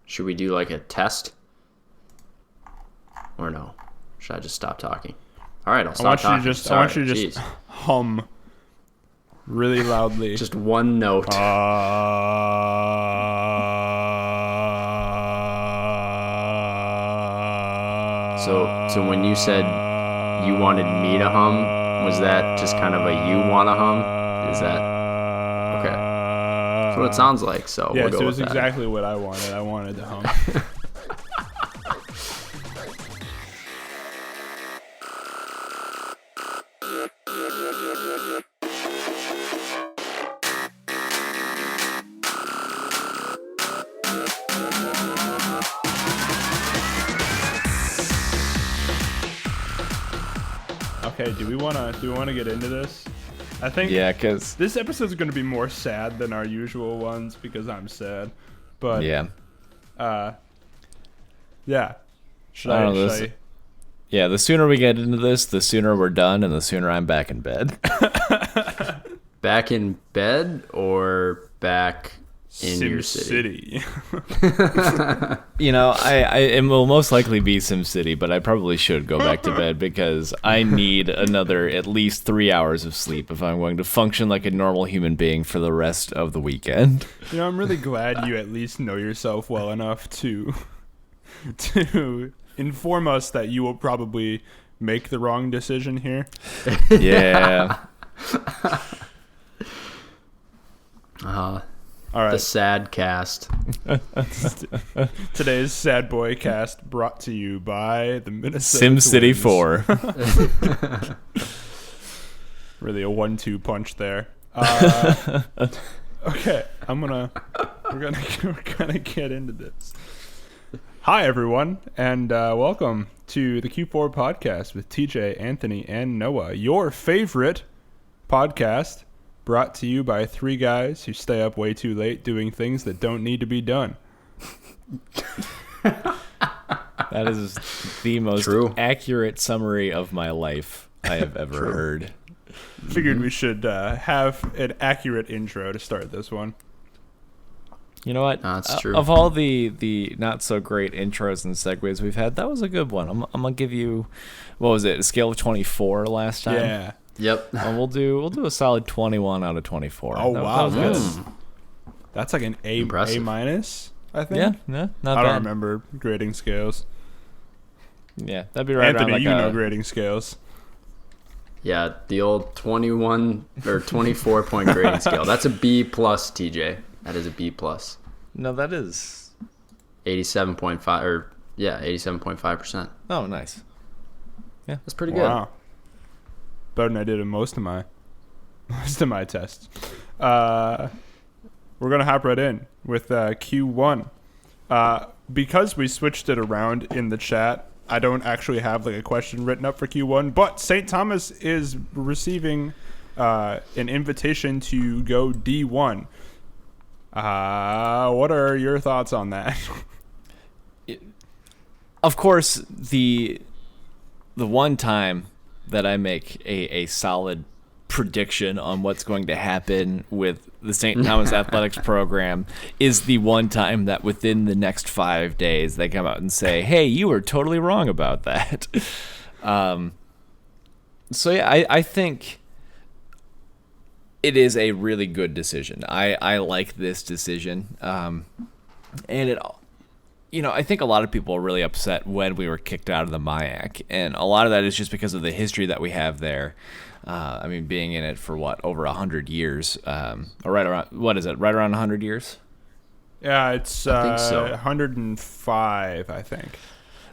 Should we do like a test? Or no? Should I just stop talking? All right, I'll stop talking. I want you to just hum really loudly. Just one note. So when you said you wanted me to hum, was that just kind of a you want to hum? Is that okay? That's what it sounds like. So yeah, we'll go so with it's that. exactly what I wanted. I wanted to hum. Okay, do we want to get into this? I think because this episode is going to be more sad than our usual ones because I'm sad. But yeah. Should I? Yeah, the sooner we get into this, the sooner we're done, and the sooner I'm back in bed. Back in bed or back in Sim your city? You know, it will most likely be SimCity, but I probably should go back to bed because I need another at least 3 hours of sleep if I'm going to function like a normal human being for the rest of the weekend. You know, I'm really glad you at least know yourself well enough to inform us that you will probably make the wrong decision here. Yeah. All right. The sad cast. Today's Sad Boy Cast brought to you by the Minnesota SimCity Twins. 4. Really a 1-2 punch there. Okay, we're gonna get into this. Hi everyone, and welcome to the Q4 podcast with TJ, Anthony, and Noah. Your favorite podcast, brought to you by three guys who stay up way too late doing things that don't need to be done. That is the most accurate summary of my life I have ever heard. Figured we should have an accurate intro to start this one. You know what? That's true. Of all the not so great intros and segues we've had, that was a good one. I'm gonna give you, what was it? A scale of 24 last time. Yeah. Yep. We'll do a solid 21 out of 24. Oh wow, that was good. that's like an A minus, I think. Yeah, not I bad. don't remember grading scales. Yeah, that'd be right Anthony, around like you know grading scales. Yeah, the old 21 or 24 point grading scale. That's a B plus, TJ. That is a B plus. No, that is 87.5 or 87.5%. Oh, nice. Yeah, that's pretty Wow. Better than I did in most of my tests. We're gonna hop right in with Q1. Because we switched it around in the chat, I don't actually have like a question written up for Q1, but St. Thomas is receiving an invitation to go D1. What are your thoughts on that? Of course, the one time that I make a solid prediction on what's going to happen with the St. Thomas Athletics program is the one time that within the next 5 days they come out and say, hey, you were totally wrong about that. So yeah, I think it is a really good decision. I like this decision. And it, I think a lot of people are really upset when we were kicked out of the MIAC, and a lot of that is just because of the history that we have there. Being in it for over 100 years, or right around, what is it? Right around 100 years? Yeah, it's I think so. 105, I think.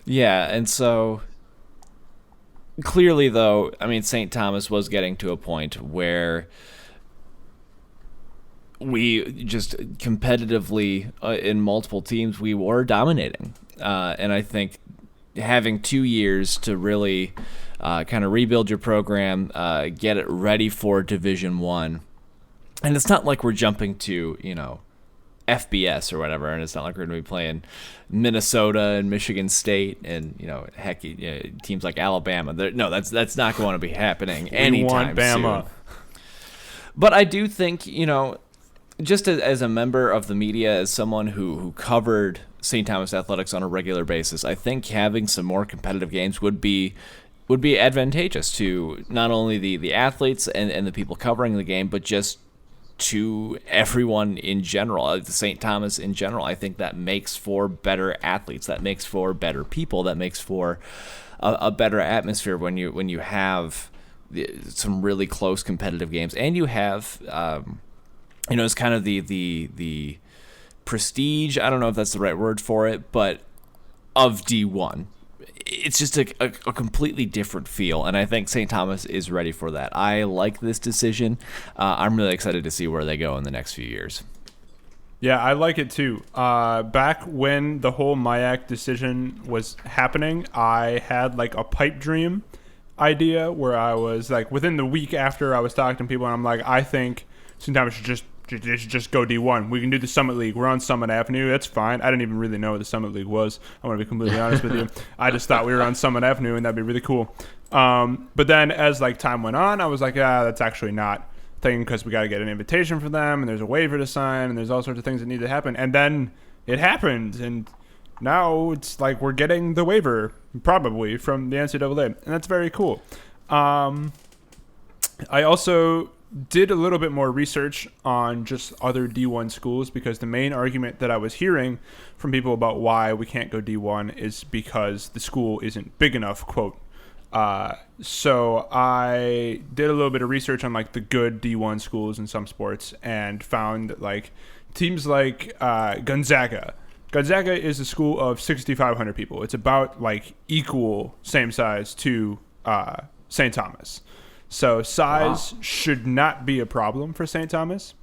Yeah, and so clearly, though, St. Thomas was getting to a point where we just competitively in multiple teams we were dominating, and I think having 2 years to really kind of rebuild your program, get it ready for Division I, and it's not like we're jumping to FBS or whatever, and it's not like we're going to be playing Minnesota and Michigan State and heck, teams like Alabama. No, that's not going to be happening anytime Bama. soon. But I do think just as a member of the media, as someone who covered St. Thomas athletics on a regular basis, I think having some more competitive games would be advantageous to not only the athletes and the people covering the game, but just to everyone in general, the St. Thomas in general. I think that makes for better athletes, that makes for better people, that makes for a better atmosphere when you have some really close competitive games, and you have it's kind of the prestige, I don't know if that's the right word for it, but of D1. It's just a completely different feel, and I think St. Thomas is ready for that. I like this decision. I'm really excited to see where they go in the next few years. Yeah, I like it too. Back when the whole MIAC decision was happening, I had like a pipe dream idea where I was like, within the week after, I was talking to people, and I'm like, I think St. Thomas should just go D1. We can do the Summit League. We're on Summit Avenue. That's fine. I didn't even really know what the Summit League was. I want to be completely honest with you. I just thought we were on Summit Avenue, and that'd be really cool. But then as like time went on, I was like, that's actually not a thing, because we got to get an invitation from them, and there's a waiver to sign, and there's all sorts of things that need to happen. And then it happened, and now it's like we're getting the waiver probably from the NCAA, and that's very cool. I also did a little bit more research on just other D1 schools, because the main argument that I was hearing from people about why we can't go D1 is because the school isn't big enough, quote. So I did a little bit of research on like the good D1 schools in some sports, and found like teams like Gonzaga. Gonzaga is a school of 6,500 people. It's about like equal same size to St. Thomas. So size should not be a problem for St. Thomas.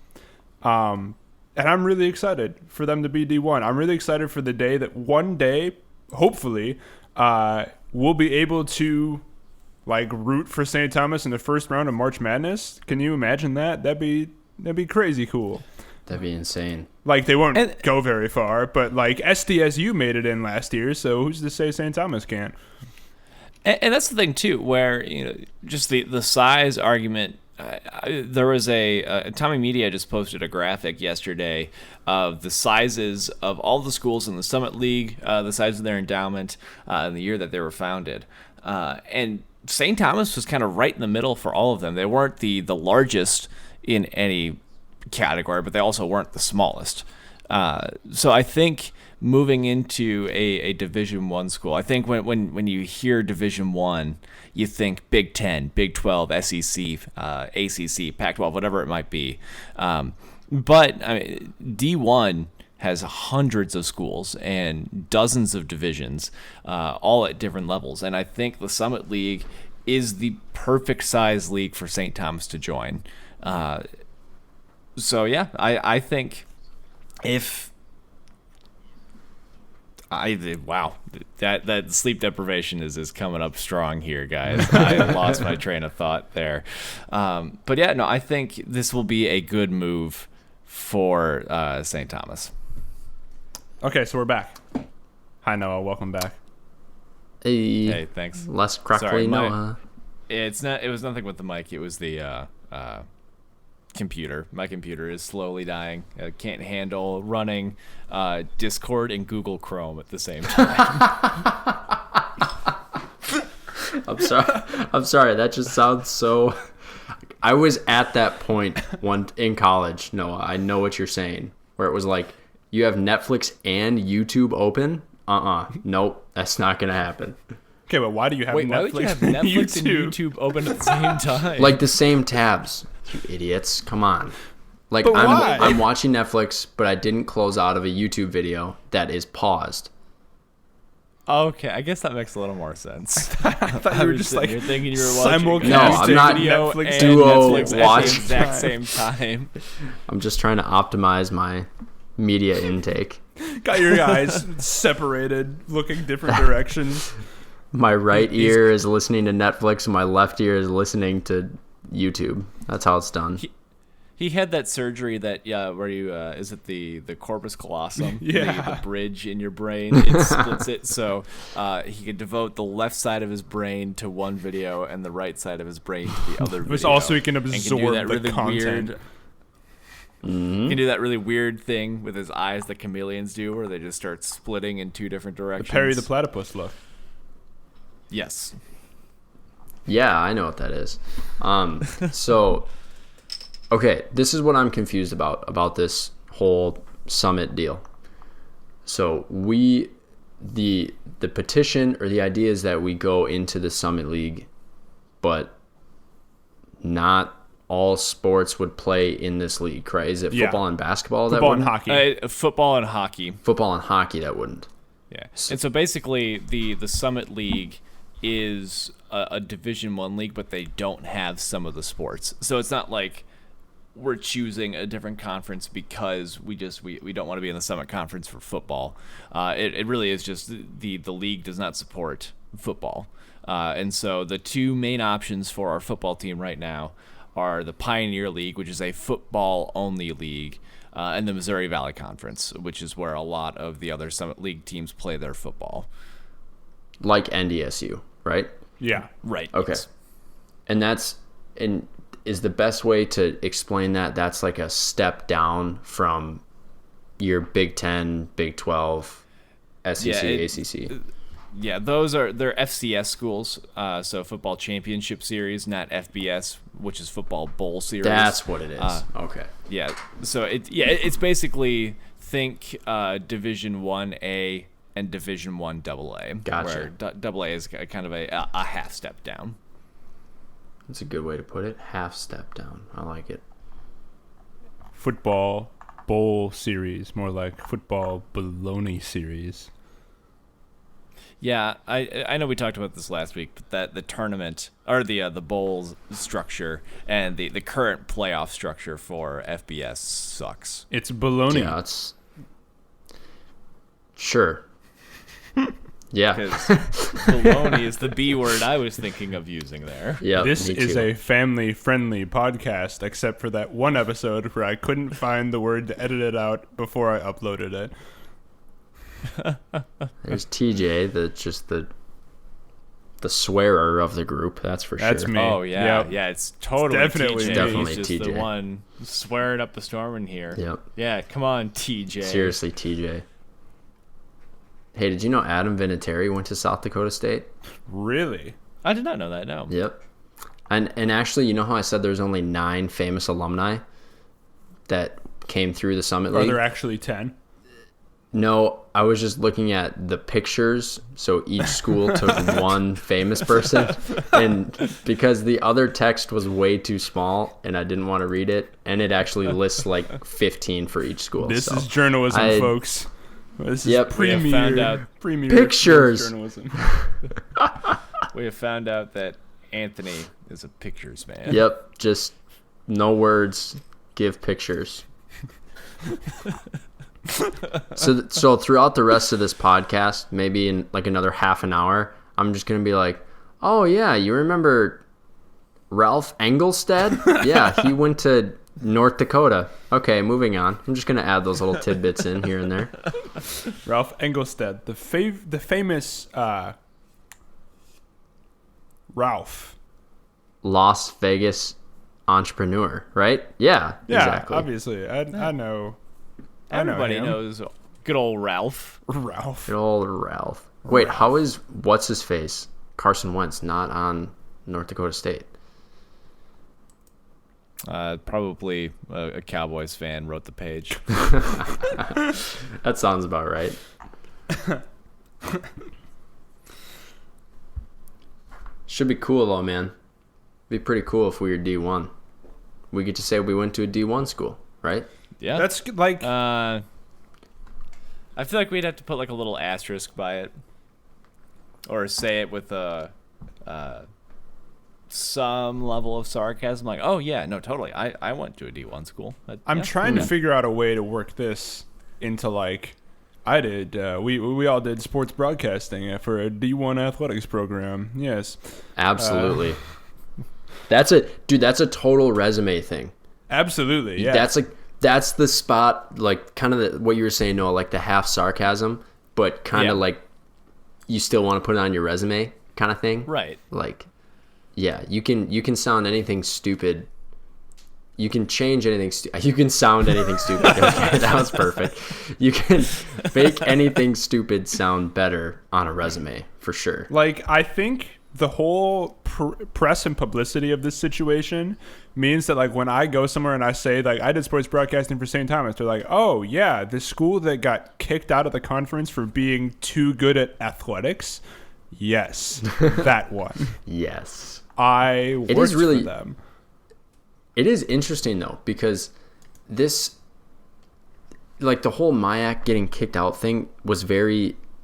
And I'm really excited for them to be D1. I'm really excited for the day that one day, hopefully, we'll be able to like root for St. Thomas in the first round of March Madness. Can you imagine that? That'd be crazy cool. That'd be insane. Like, they won't go very far, but like SDSU made it in last year, so who's to say St. Thomas can't? And that's the thing too, where just the size argument. There was Tommy Media just posted a graphic yesterday of the sizes of all the schools in the Summit League, the size of their endowment, in the year that they were founded, and St. Thomas was kind of right in the middle for all of them. They weren't the largest in any category, but they also weren't the smallest. So I think moving into a Division I school, I think when you hear Division I, you think Big Ten, Big 12, SEC, ACC, Pac-12, whatever it might be. But I mean, D1 has hundreds of schools and dozens of divisions, all at different levels. And I think the Summit League is the perfect size league for St. Thomas to join. So yeah, I think if wow, that sleep deprivation is coming up strong here, guys. I lost my train of thought there. But yeah, no, I think this will be a good move for St. Thomas. Okay, so we're back. Hi, Noah. Welcome back. Hey, thanks. Less crackly, Sorry, Noah. It was nothing with the mic. It was the computer. My computer is slowly dying. I can't handle running Discord and Google Chrome at the same time. I'm sorry. That just sounds so. I was at that point in college, Noah. I know what you're saying. Where it was like, you have Netflix and YouTube open? Nope, that's not gonna happen. Okay, but why do you have Wait, Netflix, why would you have Netflix and YouTube open at the same time? Like the same tabs. You idiots. Come on. Like, but why? I'm watching Netflix, but I didn't close out of a YouTube video that is paused. Okay, I guess that makes a little more sense. I thought you were just like you're thinking you were watching simulcasting No, I'm not video Netflix and duo Netflix watch. at the exact same time. I'm just trying to optimize my media intake. Got your eyes separated, looking different directions. My right ear is listening to Netflix, and my left ear is listening to YouTube. That's how it's done. He had that surgery that where you is it the corpus callosum, Yeah. the bridge in your brain, it splits it, so he could devote the left side of his brain to one video and the right side of his brain to the other video. It was also he can and absorb do that the really content. weird. He can do that really weird thing with his eyes that chameleons do, where they just start splitting in two different The directions. Perry the Platypus look. Yes. Yeah, I know what that is. So, okay, this is what I'm confused about this whole summit deal. So the petition or the idea is that we go into the Summit League, but not all sports would play in this league, right? Is it Yeah. football and basketball that Football and wouldn't? hockey. Football and hockey. Football and hockey that wouldn't. Yeah. And so basically, the Summit League is a Division I league, but they don't have some of the sports. So it's not like we're choosing a different conference because we don't want to be in the Summit Conference for football. It really is just the league does not support football. And so the two main options for our football team right now are the Pioneer League, which is a football-only league, and the Missouri Valley Conference, which is where a lot of the other Summit League teams play their football. Like NDSU, right? Yeah. Right. Okay. Yes. And is the best way to explain that's like a step down from your Big 10, Big 12, SEC, ACC. Yeah, they're FCS schools, so Football Championship Series, not FBS, which is Football Bowl Series. That's what it is. Okay. Yeah, so it's basically think Division 1A and Division 1 AA. Gotcha. Where AA is kind of a half step down. That's a good way to put it. Half step down. I like it. Football Bowl Series, more like Football Baloney Series. Yeah, I know we talked about this last week, but that the tournament or the bowls structure and the current playoff structure for FBS sucks. It's baloney. Yeah, it's sure. Yeah. Because baloney is the B word I was thinking of using there. Yeah. This is a family-friendly podcast, except for that one episode where I couldn't find the word to edit it out before I uploaded it. There's TJ, the swearer of the group. That's for sure. That's me. Oh yeah, Yep. yeah. It's totally definitely TJ. me. Definitely He's just the TJ. one swearing up the storm in here. Yep. Yeah, come on, TJ. Seriously, TJ. Hey, did you know Adam Vinatieri went to South Dakota State? Really? I did not know that. No. Yep. And actually, you know how I said there's only 9 famous alumni that came through the Summit Are League? there actually 10? No, I was just looking at the pictures. So each school took one famous person. And because the other text was way too small and I didn't want to read it, and it actually lists like 15 for each school. This so is journalism, I- folks. This Yep. is We have found out premier pictures. journalism. We have found out that Anthony is a pictures man. Yep, just no words, give pictures. So throughout the rest of this podcast, maybe in like another half an hour, I'm just gonna be like, "Oh yeah, you remember Ralph Engelstad? Yeah, he went to North Dakota. Okay, moving on. I'm just gonna add those little tidbits in here and there. Ralph Engelstad, the famous Ralph. Las Vegas entrepreneur, right? Yeah, Yeah, exactly. obviously. I know. I know Everybody him. knows good old Ralph. Ralph. Good old Ralph. Wait, how is what's his face? Carson Wentz not on North Dakota State? Probably a Cowboys fan wrote the page. That sounds about right. Should be cool though, man. Be pretty cool if we were D1. We get to say we went to a D1 school, right? Yeah. That's like I feel like we'd have to put like a little asterisk by it, or say it with some level of sarcasm, like, "Oh yeah, no, totally. I went to a D1 school." I'm yeah. trying to figure out a way to work this into like I did. We all did sports broadcasting for a D1 athletics program. Yes, Absolutely. That's a total resume thing. absolutely. Yeah, That's the spot, like kind of what you were saying, Noah, like the half sarcasm, but kind of Yeah. like you still want to put it on your resume kind of thing. Right. Like, yeah, you can sound anything stupid you can change anything. You can sound anything stupid. Okay, that was perfect. You can make anything stupid sound better on a resume for sure. Like, I think the whole press and publicity of this situation means that, like, when I go somewhere and I say, like, I did sports broadcasting for St. Thomas, they're like, oh yeah, the school that got kicked out of the conference for being too good at athletics. Yes, that one. Yes, I worked for them. It is interesting though, because this, like, the whole MIAC getting kicked out thing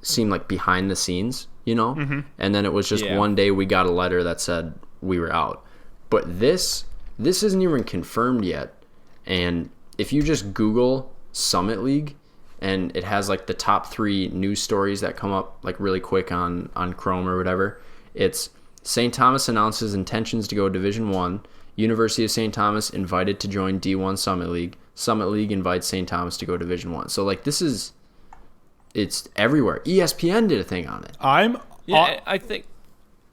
seemed like behind the scenes, you know? Mm-hmm. And then it was just one day we got a letter that said we were out. But this isn't even confirmed yet. And if you just Google Summit League, and it has like the top 3 news stories that come up like really quick on Chrome or whatever, it's St. Thomas announces intentions to go Division 1. University of St. Thomas invited to join D1 Summit League. Summit League invites St. Thomas to go Division 1. So, like, it's everywhere. ESPN did a thing on it. I think...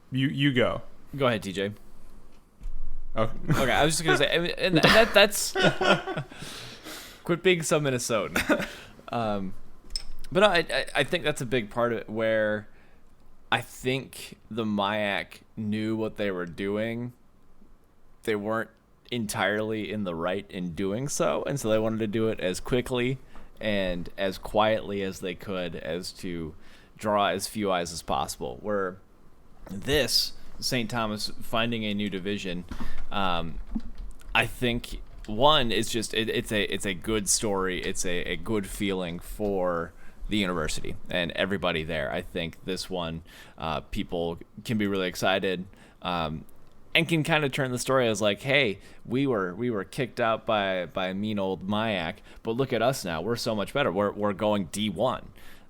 You go. Go ahead, TJ. Oh. Okay, I was just going to say, I mean, and that's... Quit being so Minnesotan. But I think that's a big part of it, where I think the MIAC knew what they were doing. They weren't entirely in the right in doing so, and so they wanted to do it as quickly and as quietly as they could, as to draw as few eyes as possible. Where this St. Thomas finding a new division, I think one is just it's a good story. It's a good feeling for the university and everybody there. I think this one, people can be really excited. And can kind of turn the story as like, hey, we were kicked out by a mean old MIAC, but look at us now. We're so much better. We're going D1.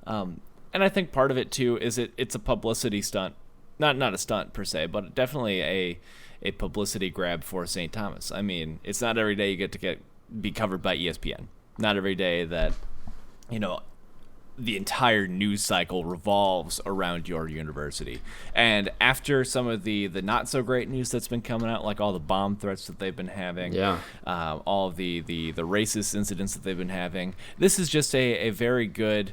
And I think part of it too is it's a publicity stunt, not a stunt per se, but definitely a publicity grab for St. Thomas. I mean, it's not every day you get to be covered by ESPN. Not every day that, you know, the entire news cycle revolves around your university. And after some of the not so great news that's been coming out, like all the bomb threats that they've been having, all of the racist incidents that they've been having, this is just a very good,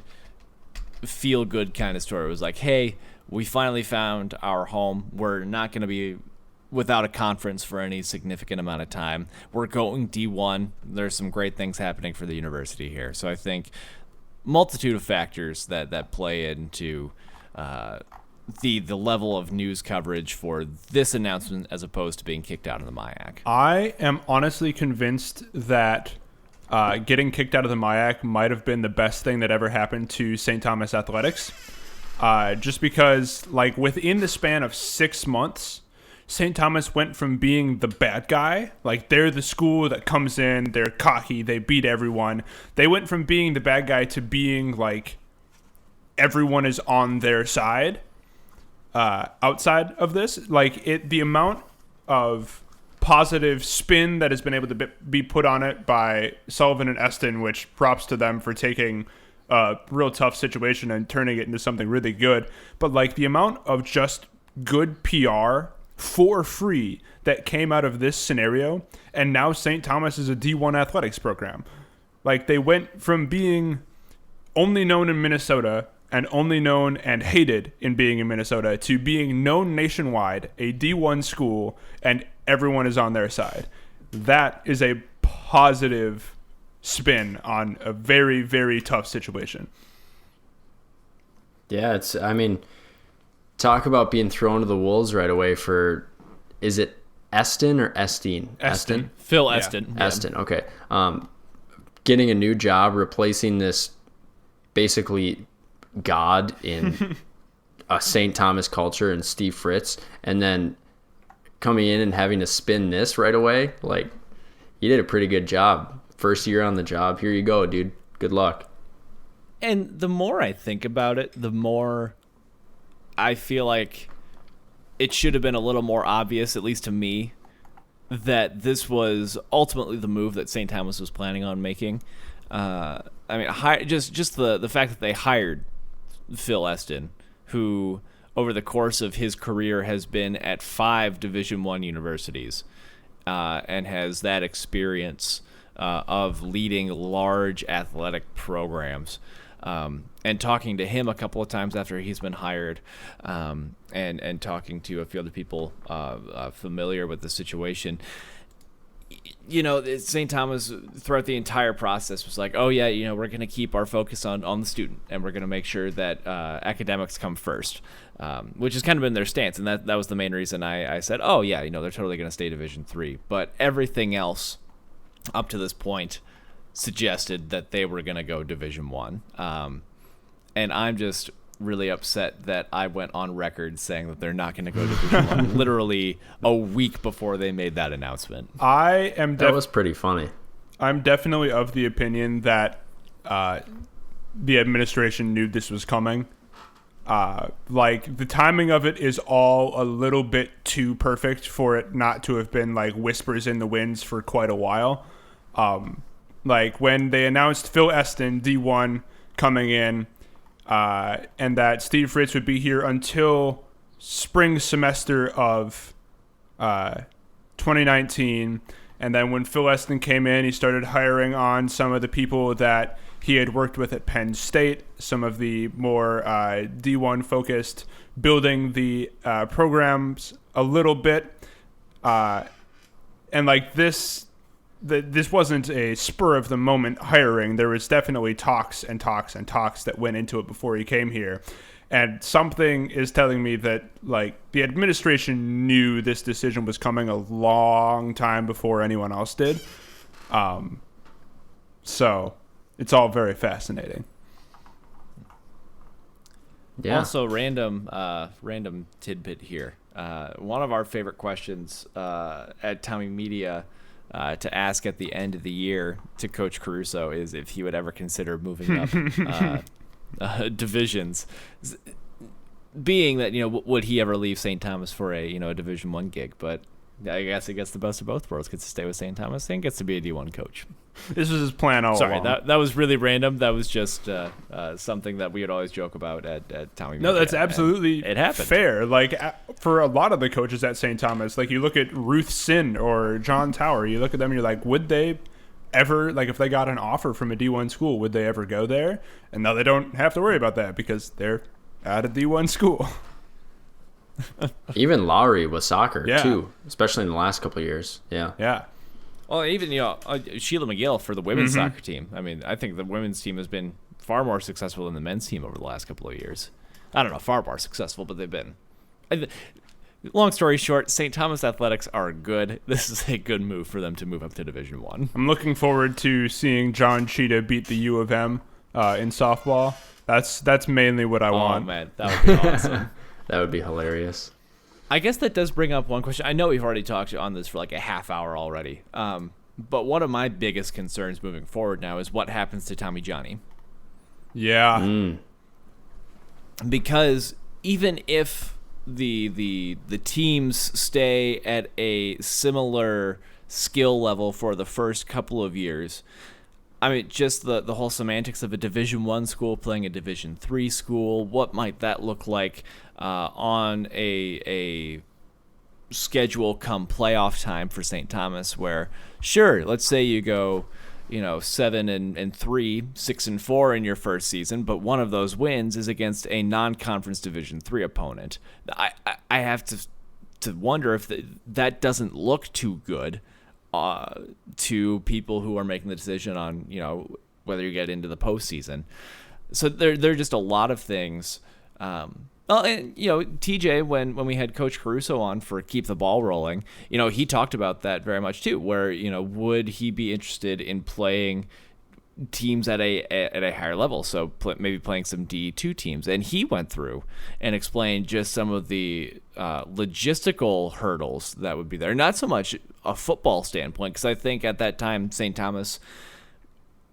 feel good kind of story. It was like, hey, we finally found our home. We're not going to be without a conference for any significant amount of time. We're going D1. There's some great things happening for the university here. So I think multitude of factors that play into the level of news coverage for this announcement as opposed to being kicked out of the MIAC. I am honestly convinced that getting kicked out of the MIAC might have been the best thing that ever happened to St. Thomas athletics. Just because, like, within the span of 6 months, St. Thomas went from being the bad guy, like they're the school that comes in, they're cocky, they beat everyone. They went from being the bad guy to being like everyone is on their side. Outside of this, like the amount of positive spin that has been able to be put on it by Sullivan and Eston, which props to them for taking a real tough situation and turning it into something really good. But like the amount of just good PR for free that came out of this scenario, and now St. Thomas is a D1 athletics program. Like, they went from being only known in Minnesota and only known and hated in being in Minnesota to being known nationwide, a D1 school, and everyone is on their side. That is a positive spin on a very, very tough situation. Yeah, I mean, talk about being thrown to the wolves right away for, is it Eston or Esteen? Eston. Phil Eston. Yeah. Eston, okay. Getting a new job, replacing this basically god in a St. Thomas culture and Steve Fritz, and then coming in and having to spin this right away, like, you did a pretty good job. First year on the job, here you go, dude. Good luck. And the more I think about it, the more I feel like it should have been a little more obvious, at least to me, that this was ultimately the move that St. Thomas was planning on making. I mean, just the fact that they hired Phil Eston, who over the course of his career has been at 5 Division I universities. and has that experience of leading large athletic programs. And talking to him a couple of times after he's been hired, and talking to a few other people familiar with the situation, St. Thomas throughout the entire process was like, oh yeah, we're going to keep our focus on the student, and we're going to make sure that academics come first, which has kind of been their stance. And that was the main reason I said, oh yeah, they're totally going to stay Division III. But everything else up to this point suggested that they were going to go Division I. And I'm just really upset that I went on record saying that they're not going to go Division I literally a week before they made that announcement. That was pretty funny. I'm definitely of the opinion that the administration knew this was coming. The timing of it is all a little bit too perfect for it not to have been like whispers in the winds for quite a while. When they announced Phil Eston, D1, coming in, and that Steve Fritz would be here until spring semester of 2019. And then when Phil Eston came in, he started hiring on some of the people that he had worked with at Penn State, some of the more D1 focused, building the programs a little bit. This wasn't a spur of the moment hiring. There was definitely talks and talks and talks that went into it before he came here. And something is telling me that the administration knew this decision was coming a long time before anyone else did. So it's all very fascinating. Yeah. Also, random tidbit here. One of our favorite questions at Tommy Media to ask at the end of the year to Coach Caruso is if he would ever consider moving up divisions, being that would he ever leave St. Thomas for a Division I gig. But I guess it gets the best of both worlds. Gets to stay with St. Thomas and gets to be a D1 coach. This was his plan all along. Sorry, that was really random. That was just something that we would always joke about at Tommy. No, that's absolutely it happened. Fair. For a lot of the coaches at St. Thomas, you look at Ruth Sin or John Tower, you look at them and you're like, would they ever, if they got an offer from a D1 school, would they ever go there? And now they don't have to worry about that because they're at a D1 school. Even Lowry was soccer too, especially in the last couple of years. Yeah. Yeah. Well, even Sheila McGill for the women's soccer team. I mean, I think the women's team has been far more successful than the men's team over the last couple of years. I don't know, far more successful, but they've been. Long story short, St. Thomas athletics are good. This is a good move for them to move up to Division I. I'm looking forward to seeing John Cheetah beat the U of M in softball. That's mainly what I want. Oh man, that would be awesome. That would be hilarious. I guess that does bring up one question. I know we've already talked on this for a half hour already. But one of my biggest concerns moving forward now is what happens to Tommy Johnny. Yeah. Because even if the teams stay at a similar skill level for the first couple of years, I mean, just the whole semantics of a Division I school playing a Division III school, what might that look like on a schedule come playoff time for St. Thomas, where, sure, let's say you go, 7-3, 6-4 in your first season, but one of those wins is against a non-conference Division III opponent. I have to wonder if that doesn't look too good to people who are making the decision on whether you get into the postseason. So there are just a lot of things. And TJ, when we had Coach Caruso on for Keep the Ball Rolling, he talked about that very much too. Where would he be interested in playing teams at a higher level? So maybe playing some D2 teams, and he went through and explained just some of the logistical hurdles that would be there. Not so much a football standpoint, because I think at that time St. Thomas,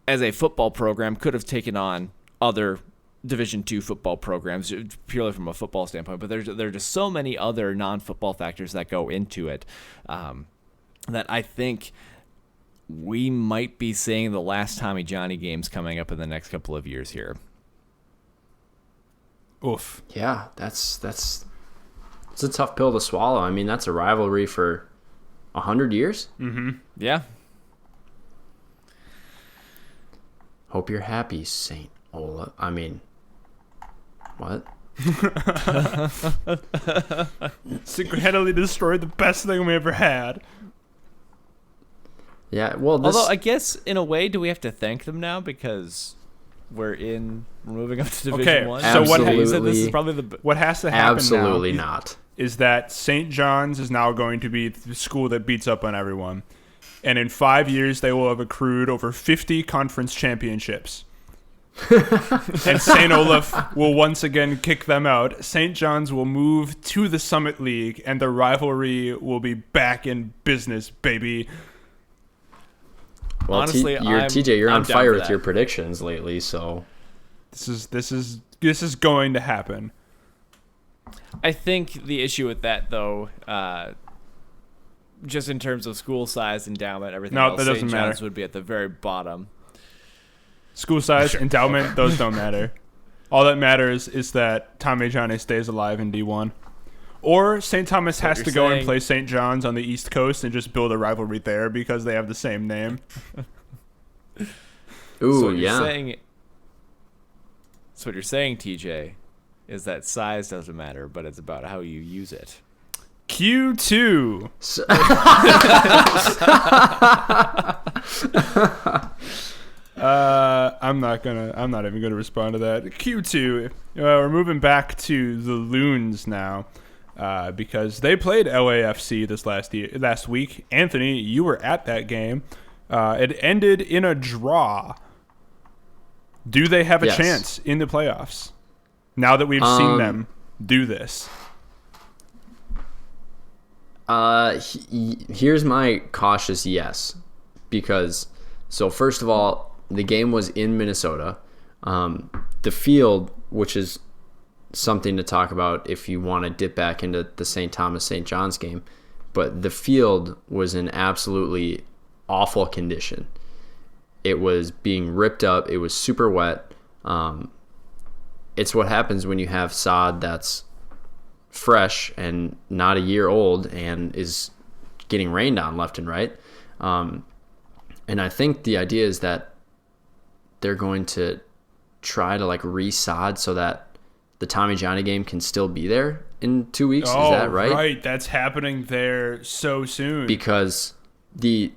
as a football program, could have taken on other Division II football programs purely from a football standpoint. But there are just so many other non-football factors that go into it that I think we might be seeing the last Tommy Johnny games coming up in the next couple of years here. Oof. Yeah, it's a tough pill to swallow. I mean, that's a rivalry for 100 years? Yeah. Hope you're happy, Saint Olaf. I mean, what? Single-handedly destroyed the best thing we ever had. Yeah, well, this... Although I guess in a way, do we have to thank them now because we're moving up to Division One? So what You said this Absolutely. is probably the What has to happen Absolutely now not. is that St. John's is now going to be the school that beats up on everyone. And in 5 years, they will have accrued over 50 conference championships. And St. Olaf will once again kick them out. St. John's will move to the Summit League, and the rivalry will be back in business, baby. Well, Honestly, TJ, you're I'm on down fire for with that. your predictions lately, so... This is going to happen. I think the issue with that, though, just in terms of school size, endowment, everything No, else, that doesn't St. John's matter. would be at the very bottom. School size, endowment, those don't matter. All that matters is that Tommy Johnny stays alive in D1. Or St. Thomas has you're to go and saying- play St. John's on the East Coast and just build a rivalry there because they have the same name. Ooh, So what yeah. So what you're saying, TJ, is that size doesn't matter, but it's about how you use it. Q2. So- I'm not even gonna respond to that. Q2. We're moving back to the Loons now, because they played LAFC this last week. Anthony, you were at that game. It ended in a draw. Do they have a Yes. chance in the playoffs? Now that we've seen them do this. Here's my cautious yes, because so first of all, the game was in Minnesota. The field, which is something to talk about if you want to dip back into the St. Thomas St. John's game, but the field was in absolutely awful condition. It was being ripped up. It was super wet. It's what happens when you have sod that's fresh and not a year old and is getting rained on left and right. And I think the idea is that they're going to try to like re-sod so that the Tommy Johnny game can still be there in 2 weeks. Is that right? Right, that's happening there so soon. Because the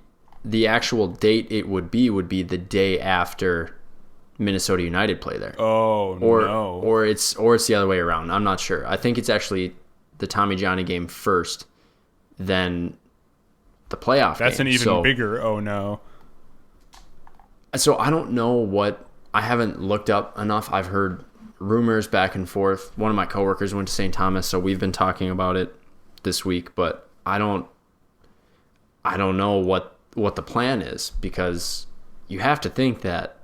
actual date it would be the day after Minnesota United play there. Oh Or no. or it's the other way around. I'm not sure. I think it's actually the Tommy Johnny game first, then the playoff That's game. an even bigger oh no. So I don't know what. I haven't looked up enough. I've heard rumors back and forth. One of my coworkers went to St. Thomas, so we've been talking about it this week. But I don't know what the plan is, because you have to think that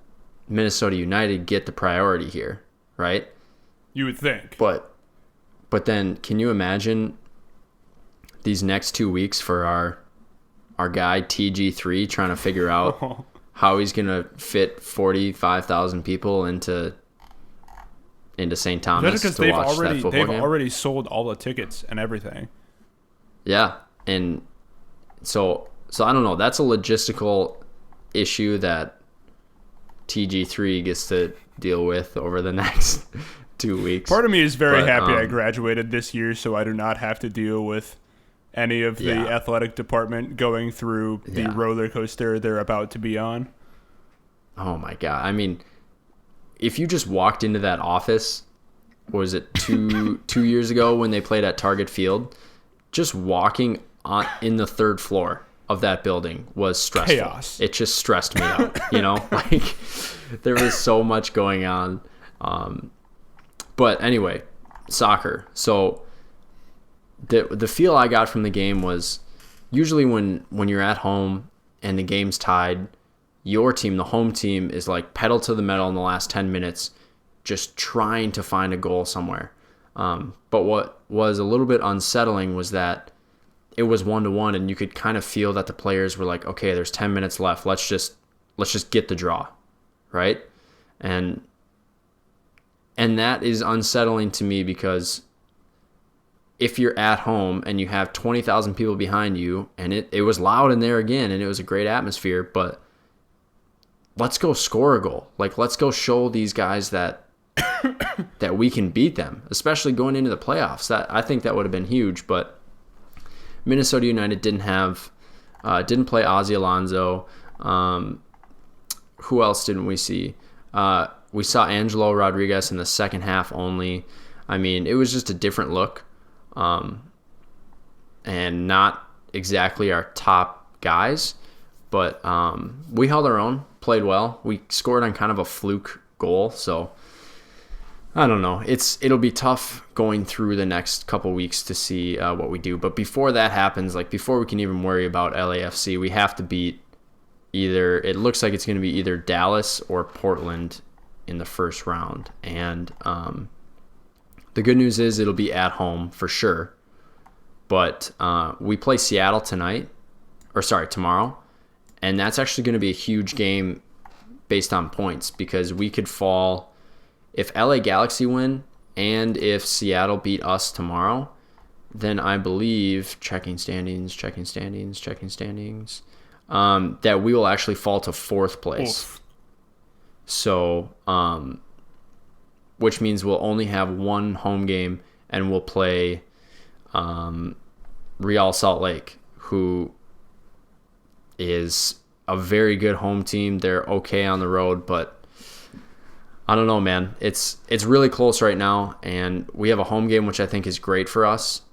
Minnesota United get the priority here, right? You would think. But then, can you imagine these next 2 weeks for our guy TG3 trying to figure out how he's gonna fit 45,000 people into St. Thomas That's because to watch that football they've game? already sold all the tickets and everything. Yeah, and so I don't know. That's a logistical issue that TG3 gets to deal with over the next 2 weeks. Part of me is very But, happy I graduated this year, so I do not have to deal with any of the Yeah. athletic department going through the Yeah. roller coaster they're about to be on. Oh my god! I mean, if you just walked into that office, what was it 2 years ago when they played at Target Field? Just walking on in the third floor of that building was stressful. Chaos. It just stressed me out. Like there was so much going on. But anyway, soccer. So the feel I got from the game was usually when you're at home and the game's tied, your team, the home team, is like pedal to the metal in the last 10 minutes, just trying to find a goal somewhere. But what was a little bit unsettling was that it was 1-1, and you could kind of feel that the players were like, okay, there's 10 minutes left. Let's just get the draw, right? And that is unsettling to me because if you're at home and you have 20,000 people behind you, and it was loud in there again, and it was a great atmosphere, but let's go score a goal. Like, let's go show these guys that that we can beat them, especially going into the playoffs. I think that would have been huge, but Minnesota United didn't play Ozzie Alonso. Who else didn't we see? We saw Angelo Rodriguez in the second half only. I mean, it was just a different look, and not exactly our top guys, but we held our own, played well. We scored on kind of a fluke goal, so I don't know. It'll be tough going through the next couple weeks to see what we do. But before that happens, like before we can even worry about LAFC, we have to beat it looks like it's going to be either Dallas or Portland in the first round. And the good news is it'll be at home for sure. But we play Seattle tomorrow. And that's actually going to be a huge game based on points, because we could fall if LA Galaxy win and if Seattle beat us tomorrow, then I believe, checking standings, that we will actually fall to fourth place. Oof. So, which means we'll only have one home game, and we'll play Real Salt Lake, who is a very good home team. They're okay on the road, but I don't know, man. It's really close right now, and we have a home game, which I think is great for us,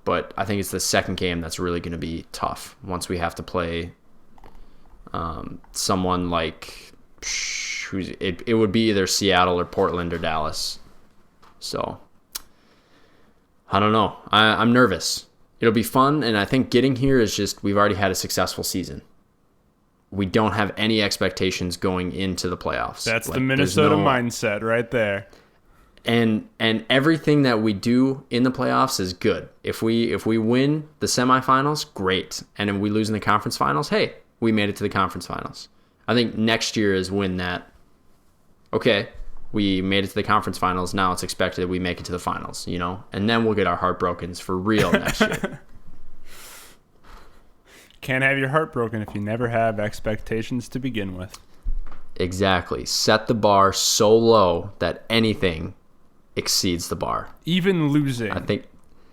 but I think it's the second game that's really going to be tough once we have to play someone like it would be either Seattle or Portland or Dallas. So I don't know. I'm nervous. It'll be fun, and I think getting here is just we've already had a successful season. We don't have any expectations going into the playoffs. That's the Minnesota mindset right there. And everything that we do in the playoffs is good. If we win the semifinals, great. And if we lose in the conference finals, hey, we made it to the conference finals. I think next year is when that, okay, we made it to the conference finals. Now it's expected that we make it to the finals, and then we'll get our heart broken for real next year. Can't have your heart broken if you never have expectations to begin with. Exactly. Set the bar so low that anything exceeds the bar. Even losing, I think,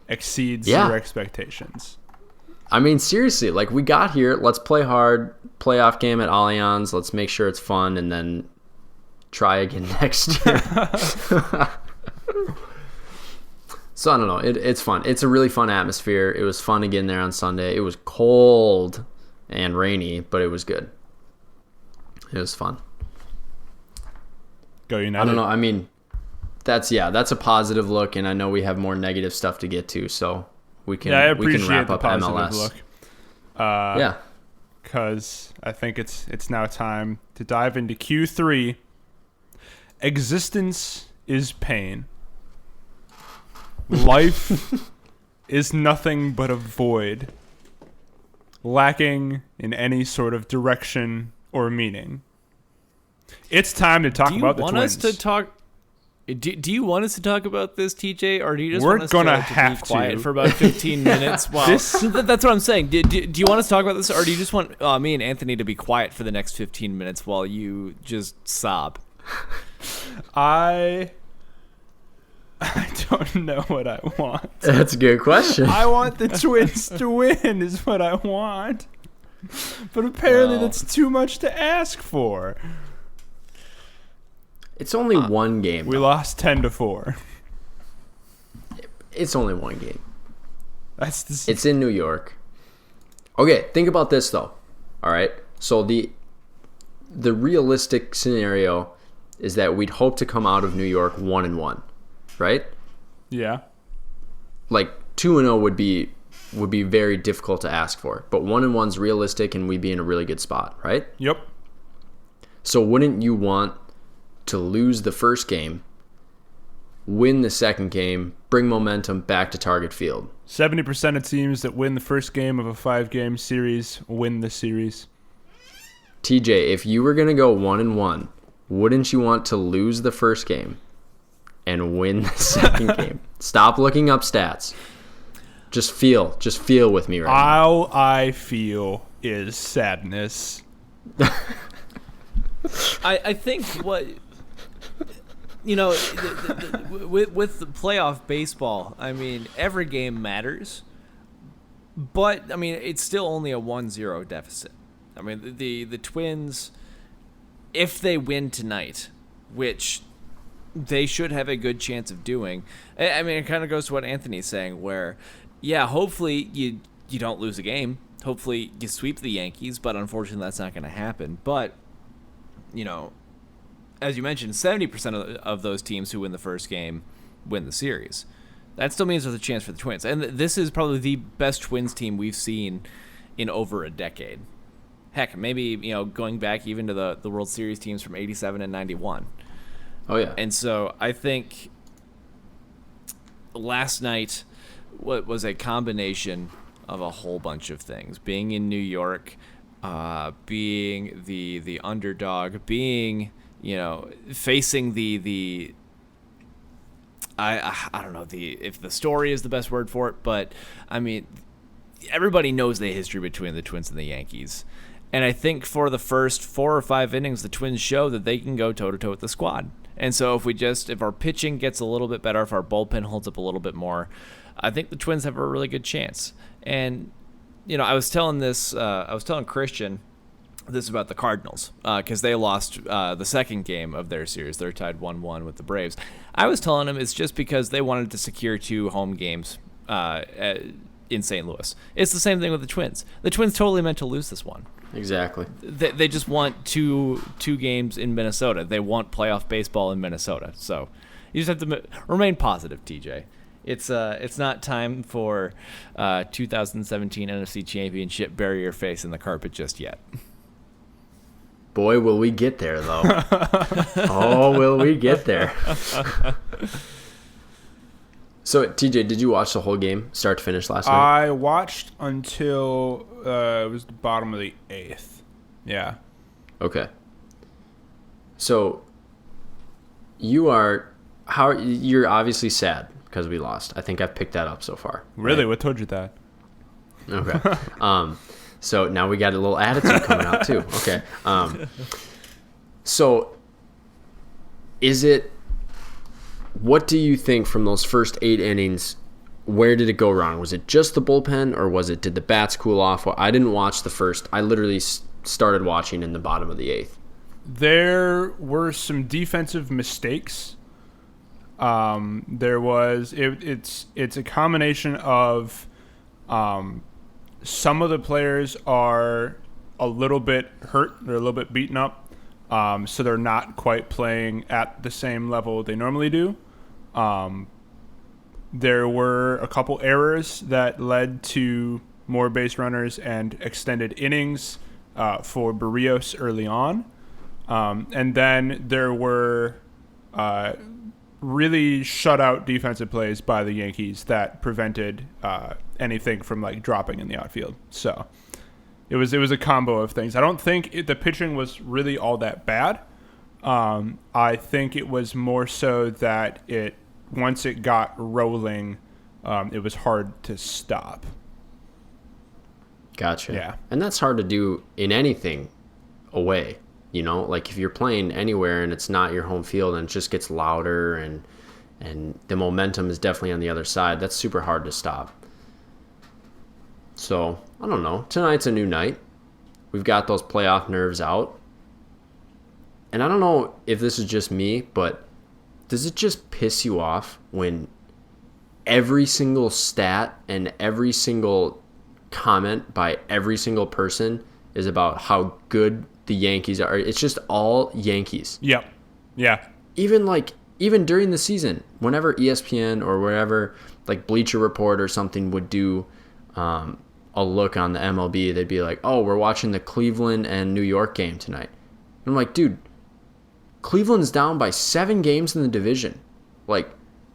exceeds your expectations. I mean, seriously, like, we got here. Let's play hard. Playoff game at Allianz. Let's make sure it's fun, and then try again next year. So I don't know. It's fun. It's a really fun atmosphere. It was fun again there on Sunday. It was cold and rainy, but it was good. It was fun. Go United. I don't know. I mean, that's a positive look, and I know we have more negative stuff to get to, so we can wrap up MLS. Look. Yeah. Because I think it's now time to dive into Q3. Existence is pain. Life is nothing but a void, lacking in any sort of direction or meaning. It's time to talk about the Twins. Do you want us to talk about this, TJ, or do you just We're want us gonna to have be quiet for about 15 minutes? That's what I'm saying. Do you want us to talk about this, or do you just want me and Anthony to be quiet for the next 15 minutes while you just sob? I don't know what I want. That's a good question. I want the Twins to win is what I want. But apparently that's too much to ask for. It's only one game. We lost 10-4. It's only one game. It's in New York. Okay, think about this though. All right. So the realistic scenario is that we'd hope to come out of New York 1-1. Right? Yeah. Like 2-0 would be very difficult to ask for, but 1-1's realistic, and we'd be in a really good spot, right? Yep. So wouldn't you want to lose the first game, win the second game, bring momentum back to Target Field? 70% of teams that win the first game of a 5-game series win the series. TJ, if you were gonna go 1-1, wouldn't you want to lose the first game and win the second game? Stop looking up stats. Just feel with me right now. All I feel is sadness. I think what with the playoff baseball, I mean, every game matters, but I mean, it's still only a 1-0 deficit. I mean, the Twins, if they win tonight, which they should have a good chance of doing. I mean, it kind of goes to what Anthony's saying, where, yeah, hopefully you don't lose a game. Hopefully you sweep the Yankees, but unfortunately that's not going to happen. But, as you mentioned, 70% of those teams who win the first game win the series. That still means there's a chance for the Twins. And this is probably the best Twins team we've seen in over a decade. Heck, maybe, going back even to the World Series teams from 87 and 91. Oh, yeah. And so I think last night was a combination of a whole bunch of things. Being in New York, being the underdog, being, facing the I don't know if the story is the best word for it, but I mean, everybody knows the history between the Twins and the Yankees. And I think for the first 4 or 5 innings, the Twins show that they can go toe-to-toe with the squad. And so if our pitching gets a little bit better, if our bullpen holds up a little bit more, I think the Twins have a really good chance. And, I was telling Christian this about the Cardinals, because they lost the second game of their series. They're tied 1-1 with the Braves. I was telling him it's just because they wanted to secure 2 home games in St. Louis. It's the same thing with the Twins. The Twins totally meant to lose this one. Exactly. They just want two games in Minnesota. They want playoff baseball in Minnesota. So you just have to remain positive, TJ. It's not time for 2017 NFC Championship bury your face in the carpet just yet. Boy, will we get there, though. Oh, will we get there. So, TJ, did you watch the whole game, start to finish last night? I watched until it was the bottom of the 8th. Yeah. Okay. So, you're obviously sad because we lost. I think I've picked that up so far. Really? Right? What told you that? Okay. So now we got a little attitude coming out too. Okay. So what do you think from those first 8 innings? Where did it go wrong? Was it just the bullpen, or did the bats cool off? Well, I didn't watch the first. I literally started watching in the bottom of the 8th. There were some defensive mistakes. It's a combination of some of the players are a little bit hurt. They're a little bit beaten up. So they're not quite playing at the same level they normally do. There were a couple errors that led to more base runners and extended innings for Barrios early on. And then there were really shutout defensive plays by the Yankees that prevented anything from dropping in the outfield. So it was a combo of things. I don't think the pitching was really all that bad. I think it was more so that once it got rolling, it was hard to stop. Gotcha. Yeah. And that's hard to do in anything away. If you're playing anywhere and it's not your home field and it just gets louder and the momentum is definitely on the other side, that's super hard to stop. So, I don't know. Tonight's a new night. We've got those playoff nerves out. And I don't know if this is just me, but does it just piss you off when every single stat and every single comment by every single person is about how good the Yankees are? It's just all Yankees. Yep. Yeah. Even during the season, whenever ESPN or wherever, Bleacher Report or something would do a look on the MLB, they'd be like, oh, we're watching the Cleveland and New York game tonight. And I'm like, dude, Cleveland's down by 7 games in the division.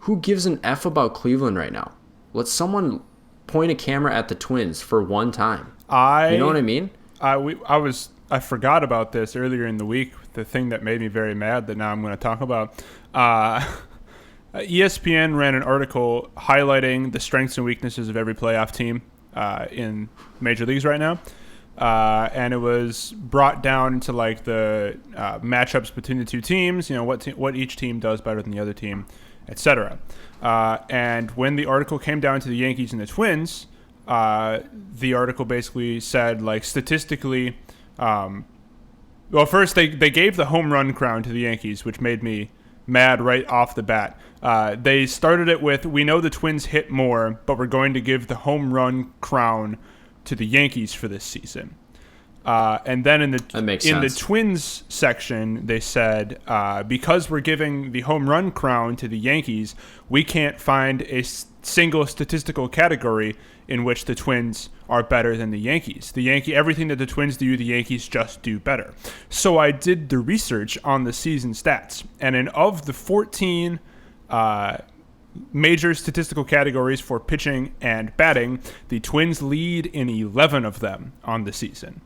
Who gives an F about Cleveland right now? Let someone point a camera at the Twins for one time. You know what I mean? I forgot about this earlier in the week, the thing that made me very mad that now I'm going to talk about. ESPN ran an article highlighting the strengths and weaknesses of every playoff team in major leagues right now. And it was brought down to like the matchups between the two teams, what each team does better than the other team, etc. And when the article came down to the Yankees and the Twins, the article basically said, like, statistically, well, first they gave the home run crown to the Yankees, which made me mad right off the bat. They started it with, we know the Twins hit more, but we're going to give the home run crown to the Yankees for this season. And then in the Twins section, they said, because we're giving the home run crown to the Yankees, we can't find a single statistical category in which the Twins are better than the Yankees. Everything that the Twins do, the Yankees just do better. So I did the research on the season stats, and of the 14 major statistical categories for pitching and batting, the Twins lead in 11 of them on the season.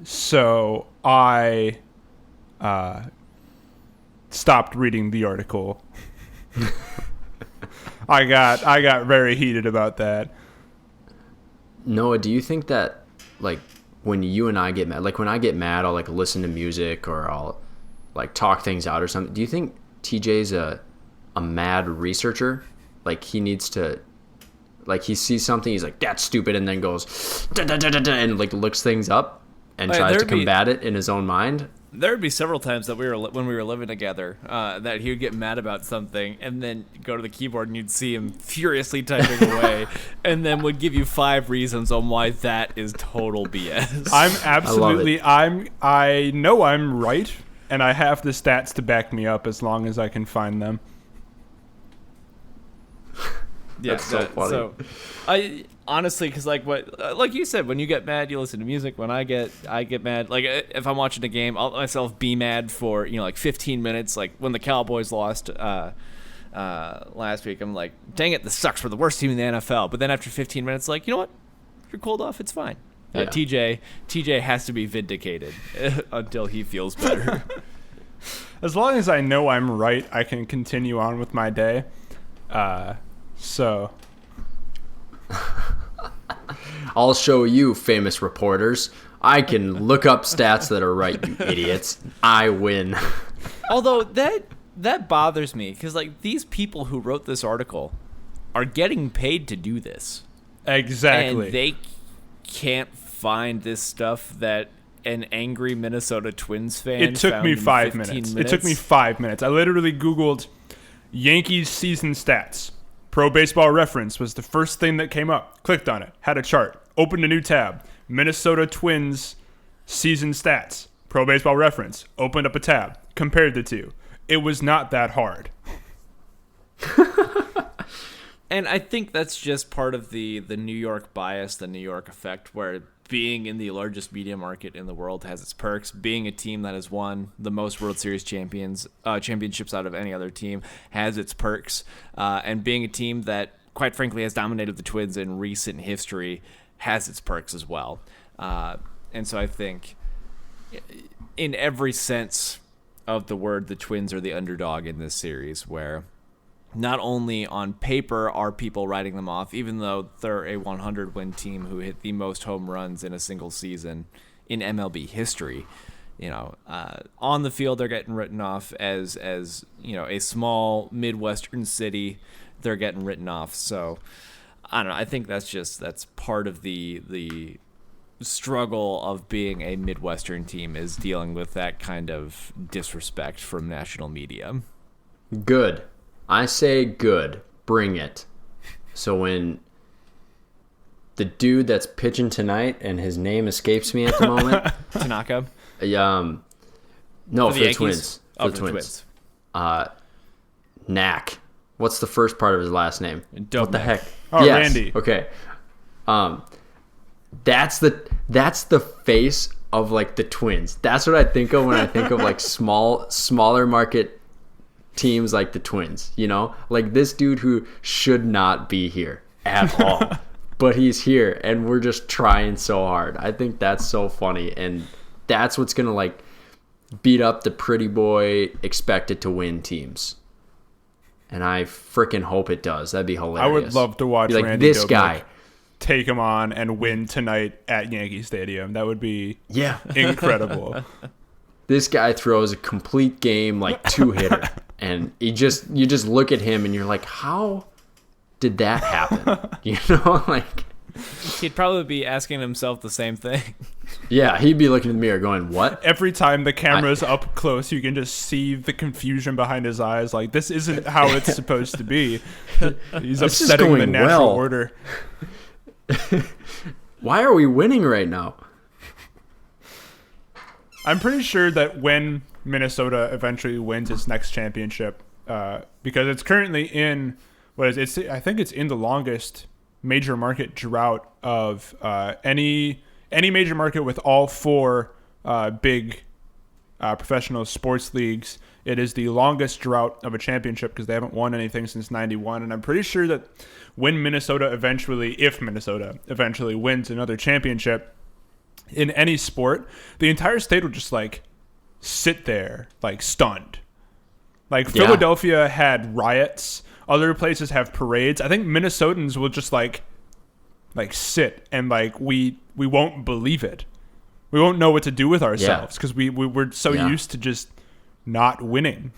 So I stopped reading the article. I got very heated about that. Noah, do you think that, like, when you and I get mad, like when I get mad, I'll like listen to music or I'll like talk things out or something. Do you think TJ's a mad researcher? Like he needs to, like he sees something, he's like, that's stupid, and then goes da, da, da, da, da, and like looks things up and tries to combat it in his own mind. There would be several times that when we were living together, that he would get mad about something and then go to the keyboard and you'd see him furiously typing away, and then would give you 5 reasons on why that is total BS. I know I'm right, and I have the stats to back me up as long as I can find them. Yeah, that's so funny. So, I honestly, because like you said, when you get mad, you listen to music. When I get mad, like if I'm watching a game, I'll let myself be mad for like 15 minutes. Like when the Cowboys lost last week, I'm like, dang it, this sucks. We're the worst team in the NFL. But then after 15 minutes, like, you know what? If you're cooled off, it's fine. Yeah. TJ has to be vindicated until he feels better. As long as I know I'm right, I can continue on with my day. So I'll show you, famous reporters. I can look up stats that are right, you idiots. I win. Although that bothers me, because like these people who wrote this article are getting paid to do this. Exactly. And they can't find this stuff that an angry Minnesota Twins fan It took found me in 5 15 minutes. It took me 5 minutes. I literally Googled Yankees season stats. Pro Baseball Reference was the first thing that came up. Clicked on it. Had a chart. Opened a new tab. Minnesota Twins season stats. Pro Baseball Reference. Opened up a tab. Compared the two. It was not that hard. And I think that's just part of the New York bias, the New York effect, where being in the largest media market in the world has its perks. Being a team that has won the most World Series championships out of any other team has its perks. And being a team that, quite frankly, has dominated the Twins in recent history has its perks as well. And so I think in every sense of the word, the Twins are the underdog in this series, where not only on paper are people writing them off, even though they're a 100-win team who hit the most home runs in a single season in MLB history. On the field they're getting written off as a small Midwestern city. They're getting written off. So I don't know. I think that's part of the struggle of being a Midwestern team, is dealing with that kind of disrespect from national media. Good. I say good. Bring it. So when the dude that's pitching tonight, and his name escapes me at the moment. Tanaka? No, for the Twins. For the Twins. Knack. What's the first part of his last name? What the heck? Oh, yes. Randy. Okay. That's the face of like the Twins. That's what I think of when I think of like smaller market teams like the Twins, like this dude who should not be here at all, but he's here and we're just trying so hard. I think that's so funny, and that's what's gonna like beat up the pretty boy expected to win teams. and I freaking hope it does. That'd be hilarious. I would love to watch Be like, Randy this Dobnak guy. take him on and win tonight at Yankee Stadium. That would be Yeah. incredible. This guy throws a complete game like 2-hitter, and you just look at him and you're like, how did that happen? You know, like, He'd probably be asking himself the same thing. yeah, he'd be looking in the mirror going, what? Every time the camera's up close, you can just see the confusion behind his eyes. Like, this isn't how it's supposed to be. He's This is upsetting the going natural well. order. Why are we winning right now? I'm pretty sure that when Minnesota eventually wins its next championship, because it's currently in I think it's in the longest major market drought of any major market with all four big professional sports leagues. It is the longest drought of a championship because they haven't won anything since '91, and I'm pretty sure that if Minnesota eventually wins another championship in any sport, the entire state will just like sit there like stunned. Like Yeah. Philadelphia had riots, other places have parades. I think Minnesotans will just like sit and like we won't believe it. We won't know what to do with ourselves because we're so used to just not winning.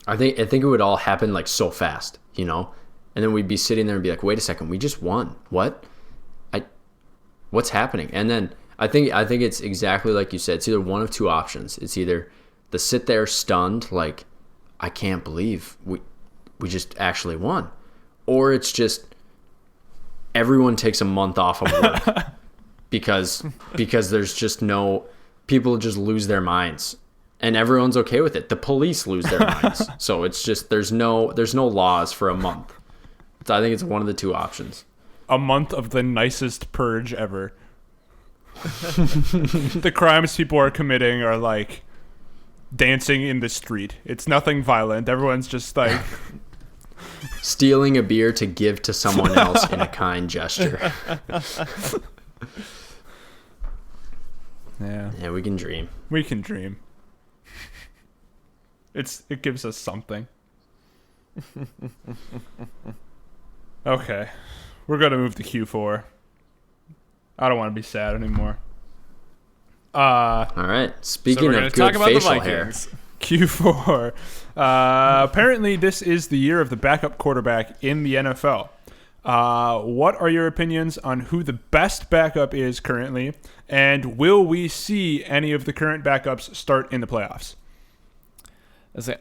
I think it would all happen like so fast, you know? And then we'd be sitting there and be like, wait a second, we just won. What? What's happening? And then I think it's exactly like you said. It's either one of two options. It's either the sit there stunned, like, I can't believe we just actually won. Or it's just everyone takes a month off of work because there's just people just lose their minds. And everyone's okay with it. The police lose their minds. So it's just there's no laws for a month. So I think it's one of the two options. A month of the nicest purge ever. The crimes people are committing are like dancing in the street. It's nothing violent. Everyone's just like stealing a beer to give to someone else in a kind gesture. Yeah, we can dream. we can dream. It gives us something. Okay. We're going to move to Q4. I don't want to be sad anymore. All right. Speaking So we're of gonna talk good about the facial hair, Vikings. Q4. Apparently, this is the year of the backup quarterback in the NFL. What are your opinions on who the best backup is currently? And will we see any of the current backups start in the playoffs?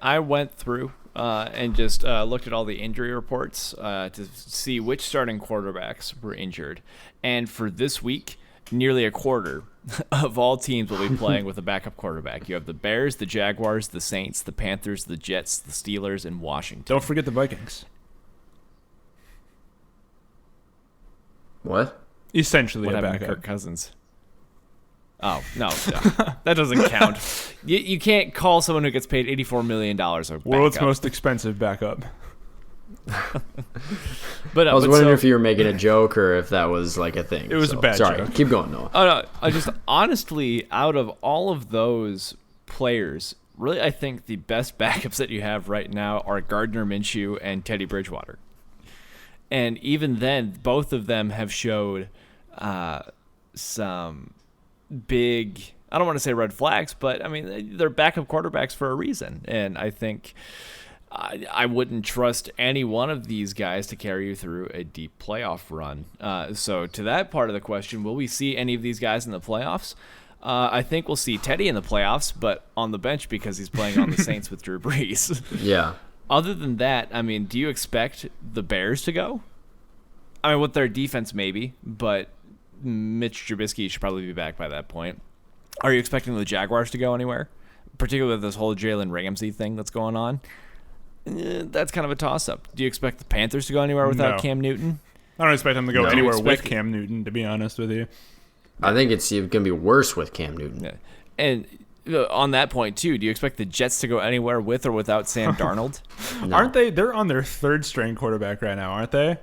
I went through and just looked at all the injury reports to see which starting quarterbacks were injured. And for this week, nearly a quarter of all teams will be playing with a backup quarterback. You have the Bears, the Jaguars, the Saints, the Panthers, the Jets, the Steelers, and Washington. Don't forget the Vikings. what? Essentially What a happened to backup. Kirk Cousins? Oh, no. That doesn't count. You can't call someone who gets paid $84 million a backup. World's most expensive backup. But, I was wondering if you were making a joke or if that was like a thing. It was a bad sorry. joke. Keep going, Noah. Oh, no. I just honestly, out of all of those players, really, I think the best backups that you have right now are Gardner Minshew and Teddy Bridgewater. And even then, both of them have showed some big, I don't want to say red flags, but I mean, they're backup quarterbacks for a reason. And I think I wouldn't trust any one of these guys to carry you through a deep playoff run. So to that part of the question, will we see any of these guys in the playoffs? I think we'll see Teddy in the playoffs, but on the bench because he's playing on the Saints with Drew Brees. Yeah. Other than that, I mean, do you expect the Bears to go? I mean, with their defense, maybe, but Mitch Trubisky should probably be back by that point. Are you expecting the Jaguars to go anywhere? Particularly with this whole Jalen Ramsey thing that's going on. That's kind of a toss-up. Do you expect the Panthers to go anywhere without No. Cam Newton? I don't expect them to go No. anywhere with Expect- Cam Newton, to be honest with you. I think it's going to be worse with Cam Newton. Yeah. And on that point, too, do you expect the Jets to go anywhere with or without Sam Darnold? No. Aren't they? They're on their third string quarterback right now, aren't they?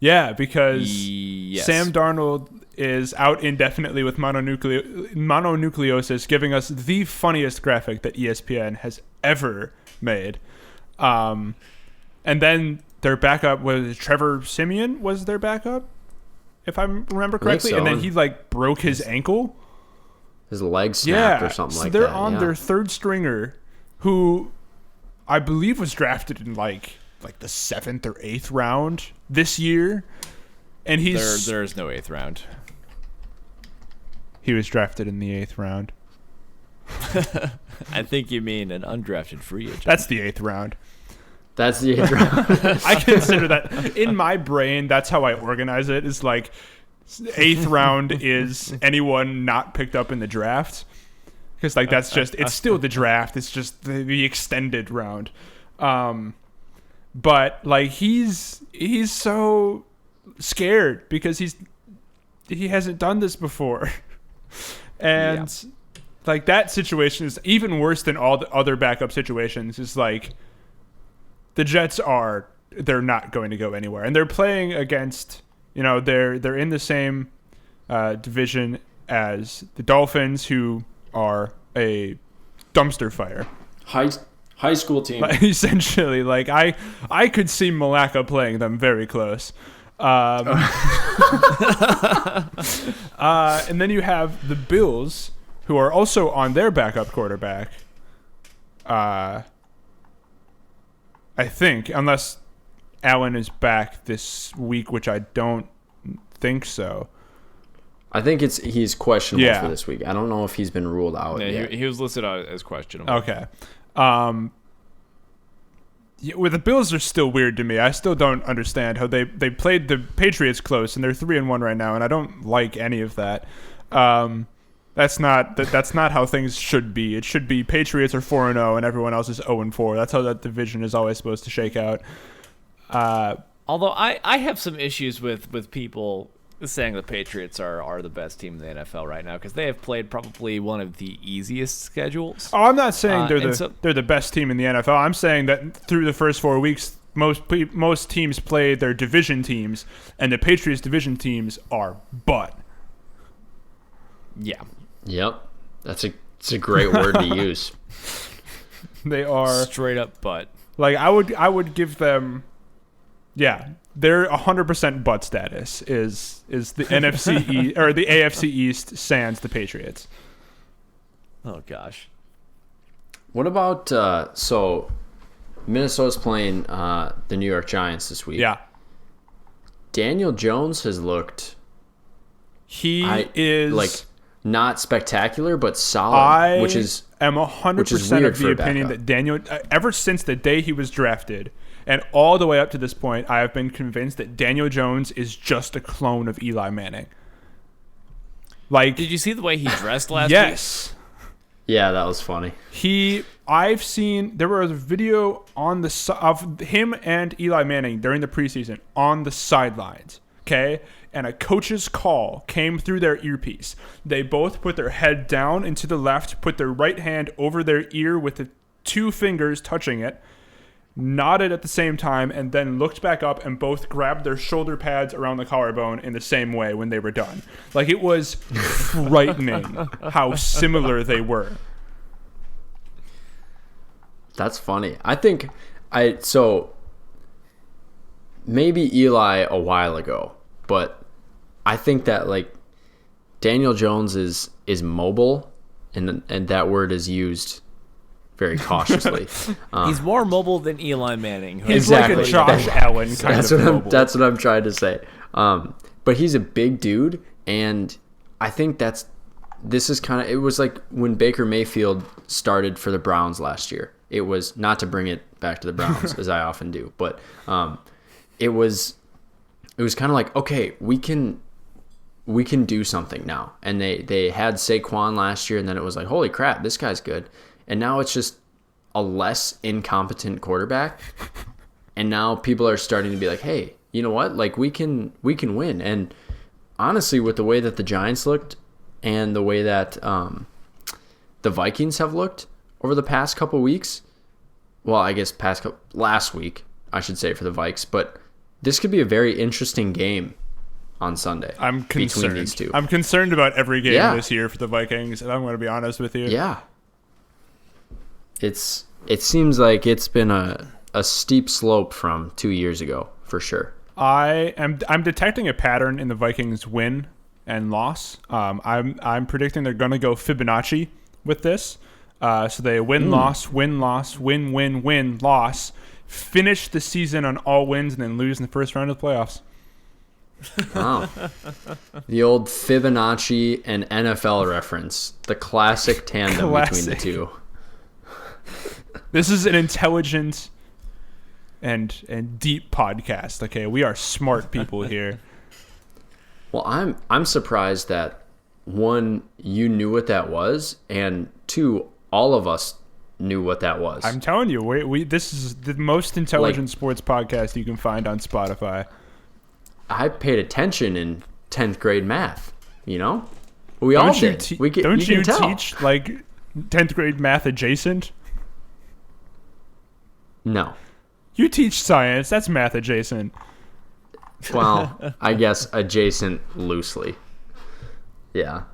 Yeah, because Yes. Sam Darnold is out indefinitely with mononucleosis, giving us the funniest graphic that ESPN has ever made. And then their backup was Trevor Siemian was their backup, if I remember correctly. so. And then he like broke his ankle. His leg snapped or something so like they're that. on their third stringer, who I believe was drafted in like the 7th or 8th round this year, and There is no 8th round. he was drafted in the 8th round. I think you mean an undrafted free agent. That's the 8th round. That's the age round. I consider that in my brain. That's how I organize it. Is like 8th round is anyone not picked up in the draft, because like that's just it's still the draft. It's just the extended round. But like he's so scared because he hasn't done this before, and like that situation is even worse than all the other backup situations. Is like the Jets they're not going to go anywhere, and they're playing against they're in the same division as the Dolphins, who are a dumpster fire. High school team. Essentially, like I could see Malacca playing them very close. And then you have the Bills, who are also on their backup quarterback. I think, unless Allen is back this week, which I don't think so. I think he's questionable Yeah. for this week. I don't know if he's been ruled out Yeah, yet. he was listed as questionable. Okay. With the Bills are still weird to me. I still don't understand how they played the Patriots close, and they're 3-1 right now, and I don't like any of that. That's not how things should be. It should be Patriots are 4-0 and everyone else is 0-4. That's how that division is always supposed to shake out. Although I have some issues with people saying the Patriots are the best team in the NFL right now, because they have played probably one of the easiest schedules. Oh, I'm not saying and they're the best team in the NFL. I'm saying that through the first 4 weeks, most teams play their division teams, and the Patriots division teams are butt. Yeah. Yep. It's a great word to use. They are Straight up butt. like I would give them, yeah, they're 100% butt status is the NFC or the AFC East sans the Patriots. Oh gosh. What about so Minnesota's playing the New York Giants this week. Yeah, Daniel Jones has looked he I is like not spectacular but solid, which is am which is 100% weird of the for a opinion backup. that Daniel, ever since the day he was drafted and all the way up to this point, I have been convinced that Daniel Jones is just a clone of Eli Manning. Like, Did you see the way he dressed last week? yes. yeah, that was funny. I've seen, there was a video on of him and Eli Manning during the preseason on the sidelines, okay? And a coach's call came through their earpiece. They both put their head down and to the left, put their right hand over their ear with the two fingers touching it, nodded at the same time, and then looked back up and both grabbed their shoulder pads around the collarbone in the same way when they were done. Like, it was frightening how similar they were. That's funny. I think so maybe Eli a while ago, but I think that like Daniel Jones is mobile, and that word is used very cautiously. He's more mobile than Eli Manning. who- He's Exactly. like a Josh Allen kind That's of what mobile. that's what I'm trying to say. But he's a big dude, and I think this is kind of, it was like when Baker Mayfield started for the Browns last year. It was, not to bring it back to the Browns as I often do, but it was kind of like, okay, we can do something now. And they had Saquon last year, and then it was like, holy crap, this guy's good. And now it's just a less incompetent quarterback. And now people are starting to be like, hey, you know what? Like, we can win. And honestly, with the way that the Giants looked and the way that the Vikings have looked over the past couple weeks, well, I guess last week, I should say, for the Vikes, but this could be a very interesting game on Sunday. I'm concerned. Between these two. I'm concerned about every game Yeah. this year for the Vikings, and I'm going to be honest with you. Yeah. It seems like it's been a a steep slope from 2 years ago for sure. I'm detecting a pattern in the Vikings win and loss. I'm predicting they're going to go Fibonacci with this. So they win, loss, win, loss, finish the season on all wins, and then lose in the first round of the playoffs. Wow. The old Fibonacci and NFL reference, the classic tandem between the two. This is an intelligent and deep podcast. Okay, we are smart people here. Well, I'm surprised that one, you knew what that was, and two, all of us knew what that was. I'm telling you, we this is the most intelligent sports podcast you can find on Spotify. I paid attention in 10th grade math, you know? We all did. Don't you can tell. teach like 10th grade math adjacent? No. You teach science. That's math adjacent. Well, I guess adjacent loosely. Yeah.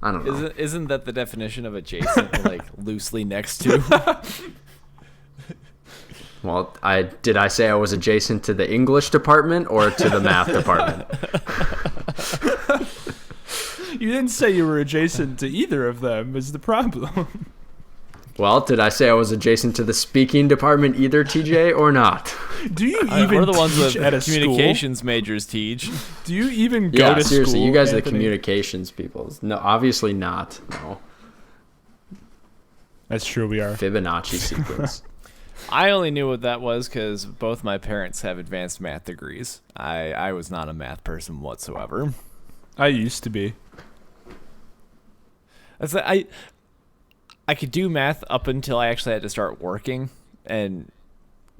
I don't know. Isn't that the definition of adjacent, like loosely next to? Well, did I say I was adjacent to the English department or to the math department? You didn't say you were adjacent to either of them is the problem. Well, did I say I was adjacent to the speaking department either, TJ, or not? Do you even we're the ones teach that at a communications majors teach. Do you even go to seriously, school? you guys are the Anthony? communications people. No, obviously not. No. That's true, we are. Fibonacci sequence. I only knew what that was because both my parents have advanced math degrees. I was not a math person whatsoever. I used to be. I could do math up until I actually had to start working and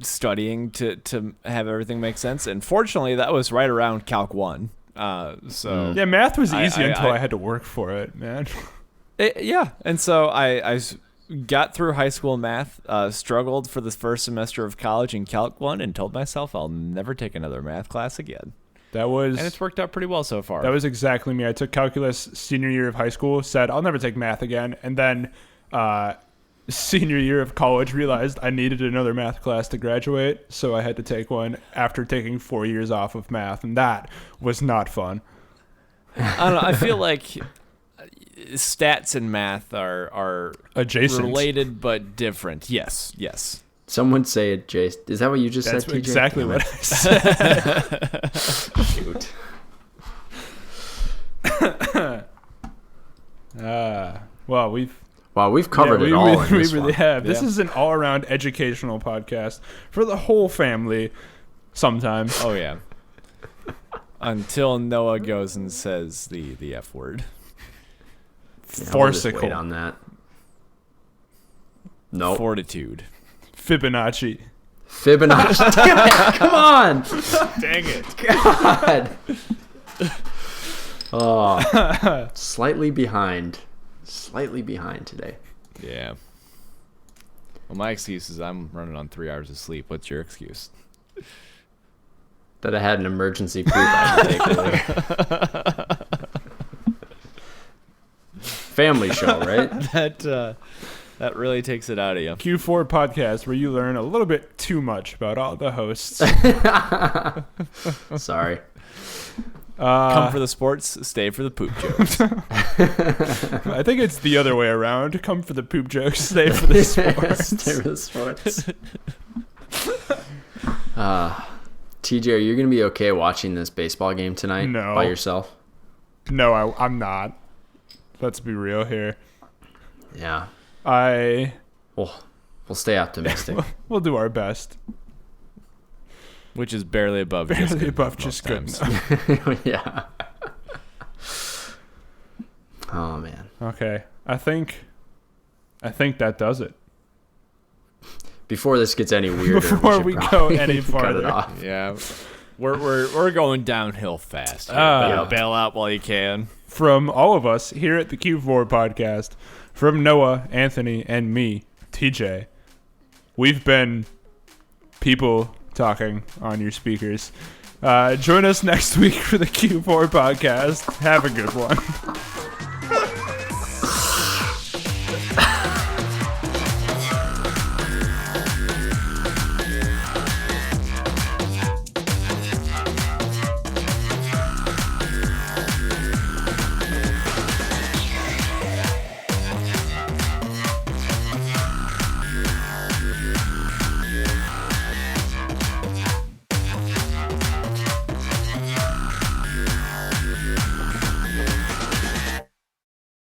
studying to have everything make sense. And fortunately, that was right around Calc 1. Yeah, math was easy until I had to work for it, man. Yeah, and so I got through high school math, struggled for the first semester of college in Calc 1, and told myself I'll never take another math class again. And it's worked out pretty well so far. That was exactly me. I took calculus senior year of high school, said I'll never take math again, and then senior year of college realized I needed another math class to graduate, so I had to take one after taking 4 years off of math, and that was not fun. I don't know. I feel like stats and math are Adjacent. related but different. Yes. Some would say adjacent. Is that what you just That's said, TJ? exactly Damn what it. I said. Shoot. Well, we've covered it all in we this really one. have. This Yeah. is an all-around educational podcast for the whole family. Sometimes. Oh yeah. Until Noah goes and says the F word. Yeah, we'll just wait Forcicle. on that. Nope. Fortitude. Fibonacci. Fibonacci. Damn it! Come on! Dang it. God. Oh, slightly behind. Slightly behind today. Yeah. Well, my excuse is I'm running on 3 hours of sleep. What's your excuse? That I had an emergency poop I had to take earlier. Family show, right? That really takes it out of you. Q4 podcast where you learn a little bit too much about all the hosts. Sorry. Come for the sports, stay for the poop jokes. I think it's the other way around. Come for the poop jokes, stay for the sports. Stay for the sports. TJ, are you going to be okay watching this baseball game tonight No. by yourself? No, I'm not. Let's be real here. Yeah. We'll stay optimistic. do our best. Which is barely above just Barely good above most just good times. enough. Yeah. Oh man. Okay, I think that does it. Before this gets any weirder, Before we go any cut it farther. off. Yeah. We're going downhill fast. Here. Yeah. Bail out while you can. From all of us here at the Q4 podcast, from Noah, Anthony, and me, TJ, we've been people talking on your speakers. Join us next week for the Q4 podcast. Have a good one.